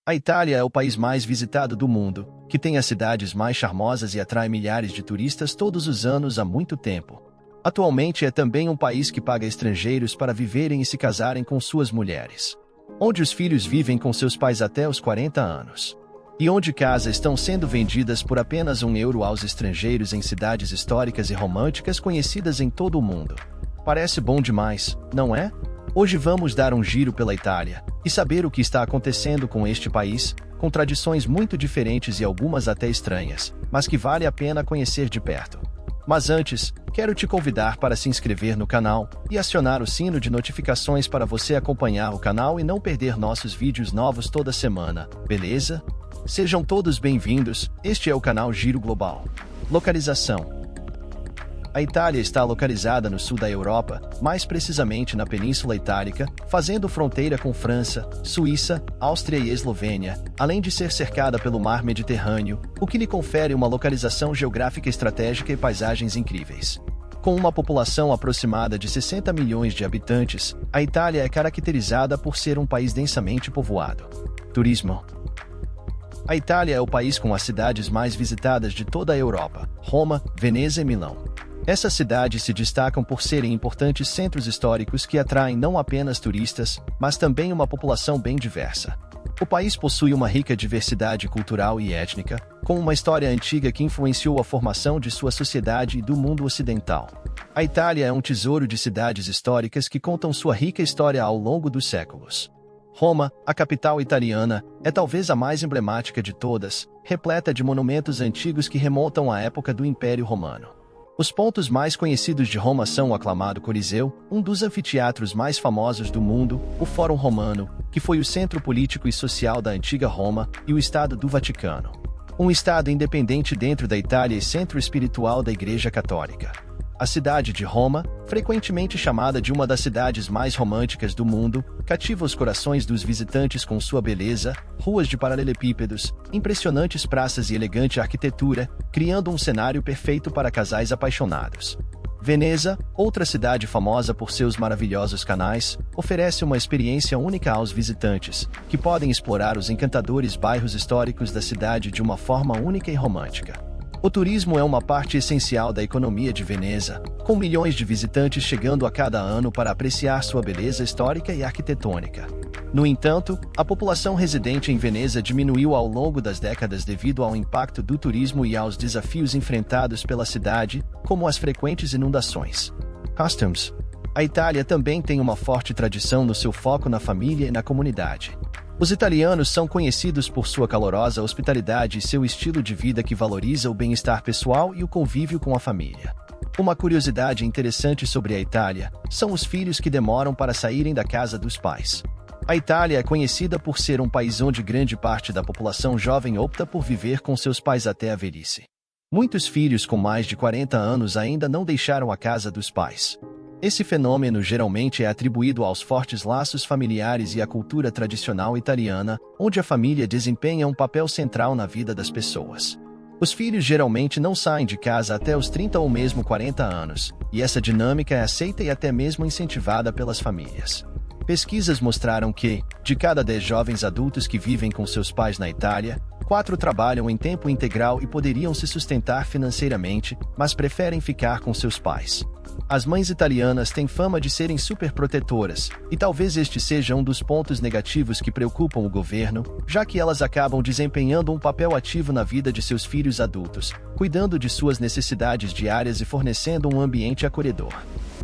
A Itália é o país mais visitado do mundo, que tem as cidades mais charmosas e atrai milhares de turistas todos os anos há muito tempo. Atualmente é também um país que paga estrangeiros para viverem e se casarem com suas mulheres, onde os filhos vivem com seus pais até os 40 anos. E onde casas estão sendo vendidas por apenas €1 aos estrangeiros em cidades históricas e românticas conhecidas em todo o mundo. Parece bom demais, não é? Hoje vamos dar um giro pela Itália e saber o que está acontecendo com este país, com tradições muito diferentes e algumas até estranhas, mas que vale a pena conhecer de perto. Mas antes, quero te convidar para se inscrever no canal e acionar o sino de notificações para você acompanhar o canal e não perder nossos vídeos novos toda semana, beleza? Sejam todos bem-vindos, este é o canal Giro Global. Localização: a Itália está localizada no sul da Europa, mais precisamente na Península Itálica, fazendo fronteira com França, Suíça, Áustria e Eslovênia, além de ser cercada pelo Mar Mediterrâneo, o que lhe confere uma localização geográfica estratégica e paisagens incríveis. Com uma população aproximada de 60 milhões de habitantes, a Itália é caracterizada por ser um país densamente povoado. Turismo: a Itália é o país com as cidades mais visitadas de toda a Europa: Roma, Veneza e Milão. Essas cidades se destacam por serem importantes centros históricos que atraem não apenas turistas, mas também uma população bem diversa. O país possui uma rica diversidade cultural e étnica, com uma história antiga que influenciou a formação de sua sociedade e do mundo ocidental. A Itália é um tesouro de cidades históricas que contam sua rica história ao longo dos séculos. Roma, a capital italiana, é talvez a mais emblemática de todas, repleta de monumentos antigos que remontam à época do Império Romano. Os pontos mais conhecidos de Roma são o aclamado Coliseu, um dos anfiteatros mais famosos do mundo, o Fórum Romano, que foi o centro político e social da antiga Roma, e o Estado do Vaticano, um estado independente dentro da Itália e centro espiritual da Igreja Católica. A cidade de Roma, frequentemente chamada de uma das cidades mais românticas do mundo, cativa os corações dos visitantes com sua beleza, ruas de paralelepípedos, impressionantes praças e elegante arquitetura, criando um cenário perfeito para casais apaixonados. Veneza, outra cidade famosa por seus maravilhosos canais, oferece uma experiência única aos visitantes, que podem explorar os encantadores bairros históricos da cidade de uma forma única e romântica. O turismo é uma parte essencial da economia de Veneza, com milhões de visitantes chegando a cada ano para apreciar sua beleza histórica e arquitetônica. No entanto, a população residente em Veneza diminuiu ao longo das décadas devido ao impacto do turismo e aos desafios enfrentados pela cidade, como as frequentes inundações. Customs: a Itália também tem uma forte tradição no seu foco na família e na comunidade. Os italianos são conhecidos por sua calorosa hospitalidade e seu estilo de vida que valoriza o bem-estar pessoal e o convívio com a família. Uma curiosidade interessante sobre a Itália são os filhos que demoram para saírem da casa dos pais. A Itália é conhecida por ser um país onde grande parte da população jovem opta por viver com seus pais até a velhice. Muitos filhos com mais de 40 anos ainda não deixaram a casa dos pais. Esse fenômeno geralmente é atribuído aos fortes laços familiares e à cultura tradicional italiana, onde a família desempenha um papel central na vida das pessoas. Os filhos geralmente não saem de casa até os 30 ou mesmo 40 anos, e essa dinâmica é aceita e até mesmo incentivada pelas famílias. Pesquisas mostraram que, de cada 10 jovens adultos que vivem com seus pais na Itália, 4 trabalham em tempo integral e poderiam se sustentar financeiramente, mas preferem ficar com seus pais. As mães italianas têm fama de serem superprotetoras, e talvez este seja um dos pontos negativos que preocupam o governo, já que elas acabam desempenhando um papel ativo na vida de seus filhos adultos, cuidando de suas necessidades diárias e fornecendo um ambiente acolhedor.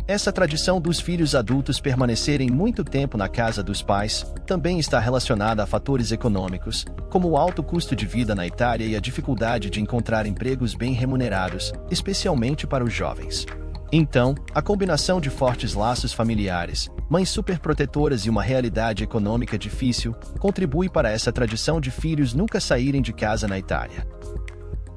Essa tradição dos filhos adultos permanecerem muito tempo na casa dos pais também está relacionada a fatores econômicos, como o alto custo de vida na Itália e a dificuldade de encontrar empregos bem remunerados, especialmente para os jovens. Então, a combinação de fortes laços familiares, mães superprotetoras e uma realidade econômica difícil, contribui para essa tradição de filhos nunca saírem de casa na Itália.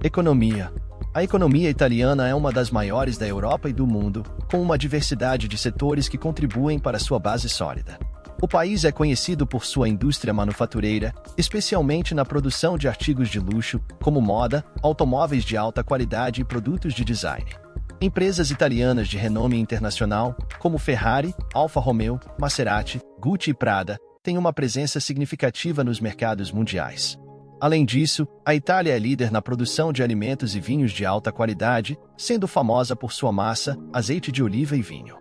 Economia: a economia italiana é uma das maiores da Europa e do mundo, com uma diversidade de setores que contribuem para sua base sólida. O país é conhecido por sua indústria manufatureira, especialmente na produção de artigos de luxo, como moda, automóveis de alta qualidade e produtos de design. Empresas italianas de renome internacional, como Ferrari, Alfa Romeo, Maserati, Gucci e Prada, tem uma presença significativa nos mercados mundiais. Além disso, a Itália é líder na produção de alimentos e vinhos de alta qualidade, sendo famosa por sua massa, azeite de oliva e vinho.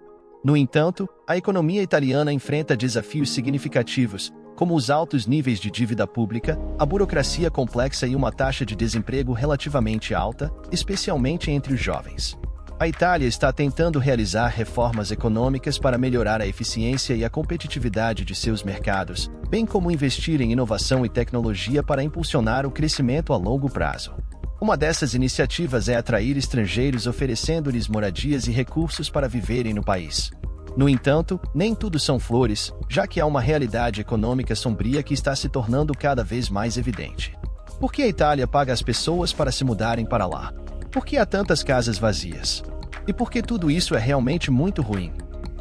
No entanto, a economia italiana enfrenta desafios significativos, como os altos níveis de dívida pública, a burocracia complexa e uma taxa de desemprego relativamente alta, especialmente entre os jovens. A Itália está tentando realizar reformas econômicas para melhorar a eficiência e a competitividade de seus mercados, bem como investir em inovação e tecnologia para impulsionar o crescimento a longo prazo. Uma dessas iniciativas é atrair estrangeiros oferecendo-lhes moradias e recursos para viverem no país. No entanto, nem tudo são flores, já que há uma realidade econômica sombria que está se tornando cada vez mais evidente. Por que a Itália paga as pessoas para se mudarem para lá? Por que há tantas casas vazias? E por que tudo isso é realmente muito ruim?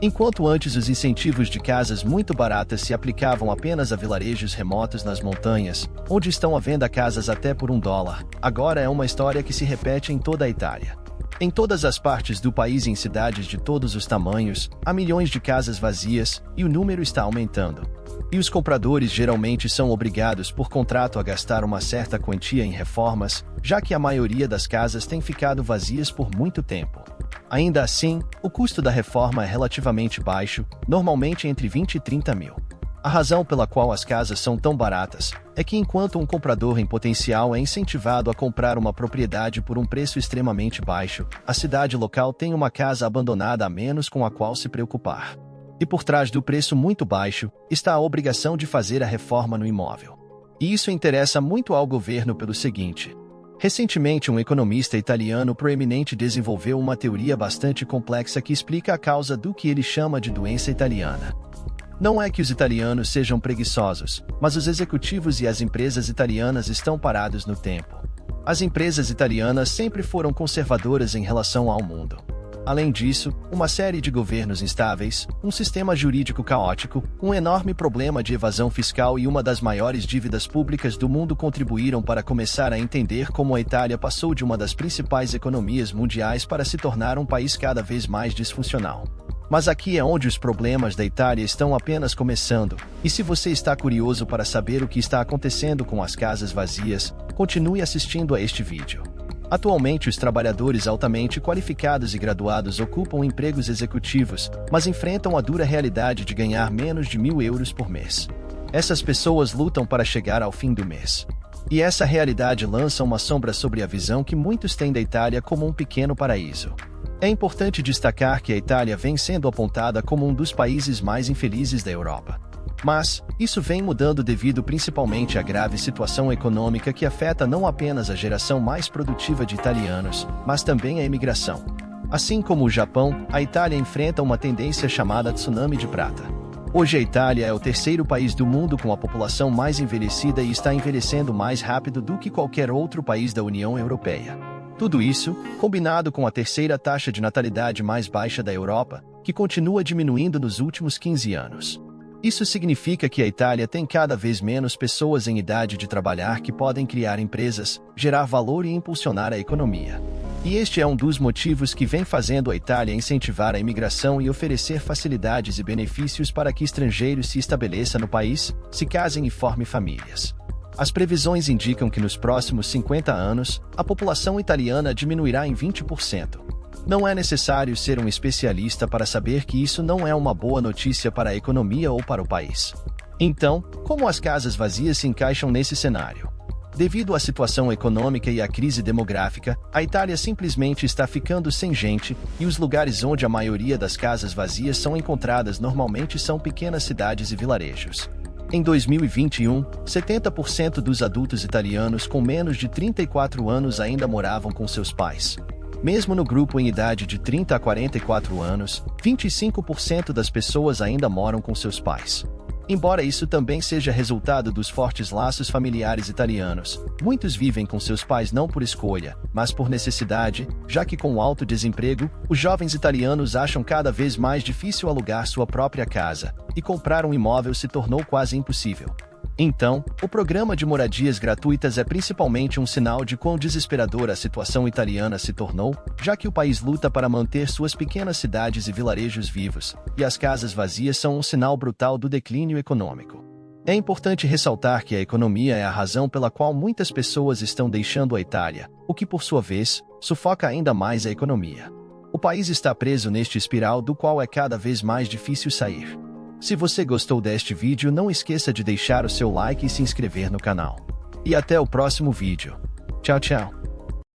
Enquanto antes os incentivos de casas muito baratas se aplicavam apenas a vilarejos remotos nas montanhas, onde estão à venda casas até por $1, agora é uma história que se repete em toda a Itália. Em todas as partes do país e em cidades de todos os tamanhos, há milhões de casas vazias, e o número está aumentando. E os compradores geralmente são obrigados por contrato a gastar uma certa quantia em reformas, já que a maioria das casas tem ficado vazias por muito tempo. Ainda assim, o custo da reforma é relativamente baixo, normalmente entre 20 e 30 mil. A razão pela qual as casas são tão baratas é que enquanto um comprador em potencial é incentivado a comprar uma propriedade por um preço extremamente baixo, a cidade local tem uma casa abandonada a menos com a qual se preocupar. E por trás do preço muito baixo, está a obrigação de fazer a reforma no imóvel. E isso interessa muito ao governo pelo seguinte. Recentemente, um economista italiano proeminente desenvolveu uma teoria bastante complexa que explica a causa do que ele chama de doença italiana. Não é que os italianos sejam preguiçosos, mas os executivos e as empresas italianas estão parados no tempo. As empresas italianas sempre foram conservadoras em relação ao mundo. Além disso, uma série de governos instáveis, um sistema jurídico caótico, um enorme problema de evasão fiscal e uma das maiores dívidas públicas do mundo contribuíram para começar a entender como a Itália passou de uma das principais economias mundiais para se tornar um país cada vez mais disfuncional. Mas aqui é onde os problemas da Itália estão apenas começando, e se você está curioso para saber o que está acontecendo com as casas vazias, continue assistindo a este vídeo. Atualmente, os trabalhadores altamente qualificados e graduados ocupam empregos executivos, mas enfrentam a dura realidade de ganhar menos de €1.000 por mês. Essas pessoas lutam para chegar ao fim do mês. E essa realidade lança uma sombra sobre a visão que muitos têm da Itália como um pequeno paraíso. É importante destacar que a Itália vem sendo apontada como um dos países mais infelizes da Europa. Mas, isso vem mudando devido principalmente à grave situação econômica que afeta não apenas a geração mais produtiva de italianos, mas também a imigração. Assim como o Japão, a Itália enfrenta uma tendência chamada tsunami de prata. Hoje a Itália é o terceiro país do mundo com a população mais envelhecida e está envelhecendo mais rápido do que qualquer outro país da União Europeia. Tudo isso, combinado com a terceira taxa de natalidade mais baixa da Europa, que continua diminuindo nos últimos 15 anos. Isso significa que a Itália tem cada vez menos pessoas em idade de trabalhar que podem criar empresas, gerar valor e impulsionar a economia. E este é um dos motivos que vem fazendo a Itália incentivar a imigração e oferecer facilidades e benefícios para que estrangeiros se estabeleçam no país, se casem e formem famílias. As previsões indicam que nos próximos 50 anos, a população italiana diminuirá em 20%. Não é necessário ser um especialista para saber que isso não é uma boa notícia para a economia ou para o país. Então, como as casas vazias se encaixam nesse cenário? Devido à situação econômica e à crise demográfica, a Itália simplesmente está ficando sem gente, e os lugares onde a maioria das casas vazias são encontradas normalmente são pequenas cidades e vilarejos. Em 2021, 70% dos adultos italianos com menos de 34 anos ainda moravam com seus pais. Mesmo no grupo em idade de 30 a 44 anos, 25% das pessoas ainda moram com seus pais. Embora isso também seja resultado dos fortes laços familiares italianos, muitos vivem com seus pais não por escolha, mas por necessidade, já que com o alto desemprego, os jovens italianos acham cada vez mais difícil alugar sua própria casa, e comprar um imóvel se tornou quase impossível. Então, o programa de moradias gratuitas é principalmente um sinal de quão desesperadora a situação italiana se tornou, já que o país luta para manter suas pequenas cidades e vilarejos vivos, e as casas vazias são um sinal brutal do declínio econômico. É importante ressaltar que a economia é a razão pela qual muitas pessoas estão deixando a Itália, o que, por sua vez, sufoca ainda mais a economia. O país está preso neste espiral do qual é cada vez mais difícil sair. Se você gostou deste vídeo, não esqueça de deixar o seu like e se inscrever no canal. E até o próximo vídeo. Tchau, tchau.